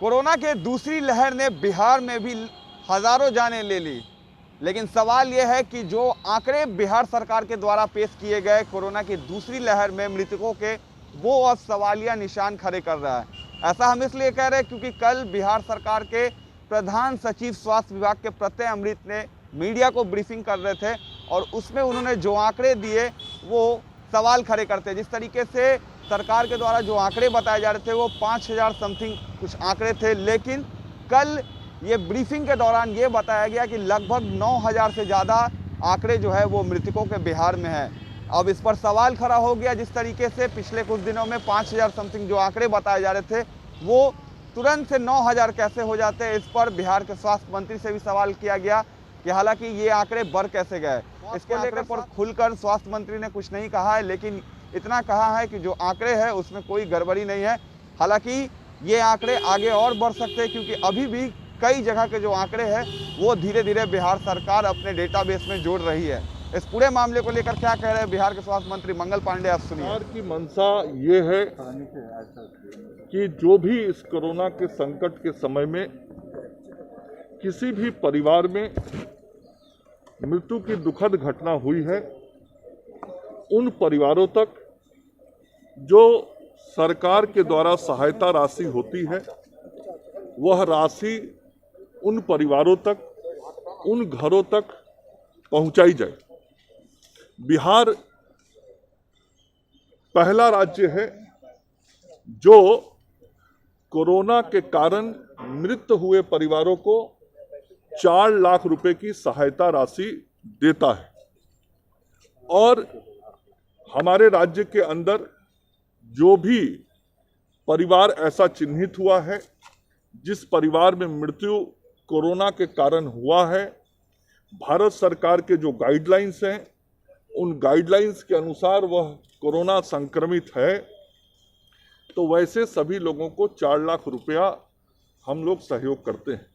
Corona के दूसरी लहर ने बिहार में भी हजारों जानें ले ली, लेकिन सवाल यह है कि जो आंकड़े बिहार सरकार के द्वारा पेश किए गए कोरोना की दूसरी लहर में मृतकों के, वो अब सवालिया निशान खड़े कर रहा है। ऐसा हम इसलिए कह रहे हैं क्योंकि कल बिहार सरकार के प्रधान सचिव स्वास्थ्य विभाग के प्रत्यय अमृत ने मीडिया को ब्रीफिंग कर रहे थे और उसमें उन्होंने जो आंकड़े दिए वो सवाल खड़े करते हैं। जिस तरीके से सरकार के द्वारा जो आंकड़े बताए जा रहे थे वो 5000 समथिंग कुछ आंकड़े थे, लेकिन कल ये ब्रीफिंग के दौरान ये बताया गया कि लगभग 9000 से ज़्यादा आंकड़े जो है वो मृतकों के बिहार में है। अब इस पर सवाल खड़ा हो गया, जिस तरीके से पिछले कुछ दिनों में 5000 समथिंग जो आंकड़े बताए जा रहे थे वो तुरंत से 9000 कैसे हो जाते हैं। इस पर बिहार के स्वास्थ्य मंत्री से भी सवाल किया गया कि हालांकि ये आंकड़े बढ़ कैसे गए। इसको लेकर पर खुलकर स्वास्थ्य मंत्री ने कुछ नहीं कहा है, लेकिन इतना कहा है कि जो आंकड़े हैं उसमें कोई गड़बड़ी नहीं है। हालांकि ये आंकड़े आगे और बढ़ सकते हैं क्योंकि अभी भी कई जगह के जो आंकड़े हैं वो धीरे धीरे बिहार सरकार अपने डेटाबेस में जोड़ रही है। इस पूरे मामले को लेकर क्या कह रहे हैं बिहार के स्वास्थ्य मंत्री मंगल पांडे, आप सुनिए। सरकार की मंशा ये है कि जो भी इस कोरोना के संकट के समय में किसी भी परिवार में मृत्यु की दुखद घटना हुई है, उन परिवारों तक जो सरकार के द्वारा सहायता राशि होती है वह राशि उन परिवारों तक, उन घरों तक पहुंचाई जाए। बिहार पहला राज्य है जो कोरोना के कारण मृत हुए परिवारों को 4 लाख रुपए की सहायता राशि देता है। और हमारे राज्य के अंदर जो भी परिवार ऐसा चिन्हित हुआ है जिस परिवार में मृत्यु कोरोना के कारण हुआ है, भारत सरकार के जो गाइडलाइंस हैं उन गाइडलाइंस के अनुसार वह कोरोना संक्रमित है, तो वैसे सभी लोगों को 4 लाख रुपया हम लोग सहयोग करते हैं।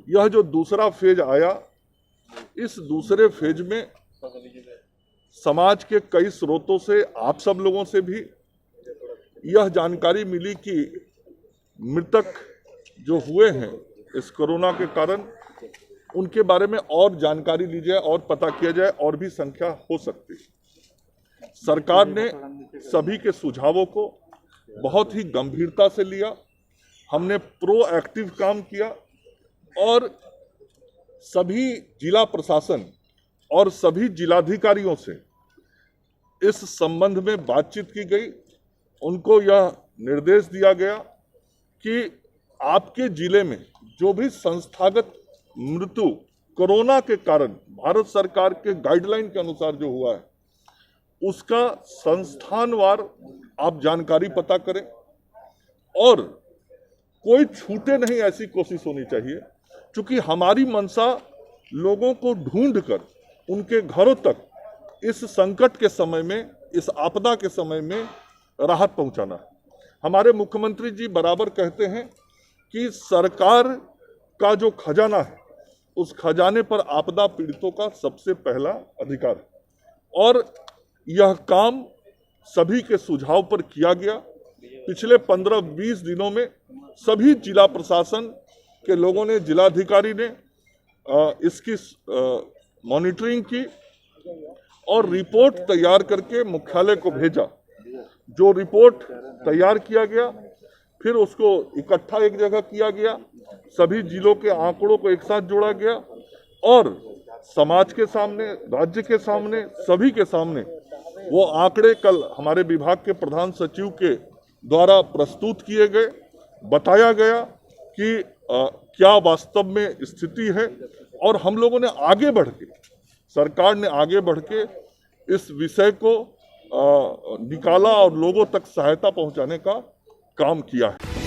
यह जो दूसरा फेज आया, इस दूसरे फेज में समाज के कई स्रोतों से, आप सब लोगों से भी यह जानकारी मिली कि मृतक जो हुए हैं इस कोरोना के कारण, उनके बारे में और जानकारी ली जाए और पता किया जाए, और भी संख्या हो सकती है। सरकार ने सभी के सुझावों को बहुत ही गंभीरता से लिया। हमने प्रोएक्टिव काम किया और सभी जिला प्रशासन और सभी जिलाधिकारियों से इस संबंध में बातचीत की गई। उनको यह निर्देश दिया गया कि आपके जिले में जो भी संस्थागत मृत्यु कोरोना के कारण भारत सरकार के गाइडलाइन के अनुसार जो हुआ है उसका संस्थानवार आप जानकारी पता करें और कोई छूटे नहीं, ऐसी कोशिश होनी चाहिए। क्योंकि हमारी मंशा लोगों को ढूंढकर उनके घरों तक इस संकट के समय में, इस आपदा के समय में राहत पहुंचाना है। हमारे मुख्यमंत्री जी बराबर कहते हैं कि सरकार का जो खजाना है उस खजाने पर आपदा पीड़ितों का सबसे पहला अधिकार है और यह काम सभी के सुझाव पर किया गया। पिछले 15-20 दिनों में सभी जिला प्रशासन के लोगों ने, जिलाधिकारी ने इसकी मॉनिटरिंग की और रिपोर्ट तैयार करके मुख्यालय को भेजा। जो रिपोर्ट तैयार किया गया फिर उसको इकट्ठा एक जगह किया गया, सभी जिलों के आंकड़ों को एक साथ जोड़ा गया और समाज के सामने, राज्य के सामने, सभी के सामने वो आंकड़े कल हमारे विभाग के प्रधान सचिव के द्वारा प्रस्तुत किए गए। बताया गया कि क्या वास्तव में स्थिति है और हम लोगों ने आगे बढ़ के, सरकार ने आगे बढ़ के इस विषय को निकाला और लोगों तक सहायता पहुंचाने का काम किया है।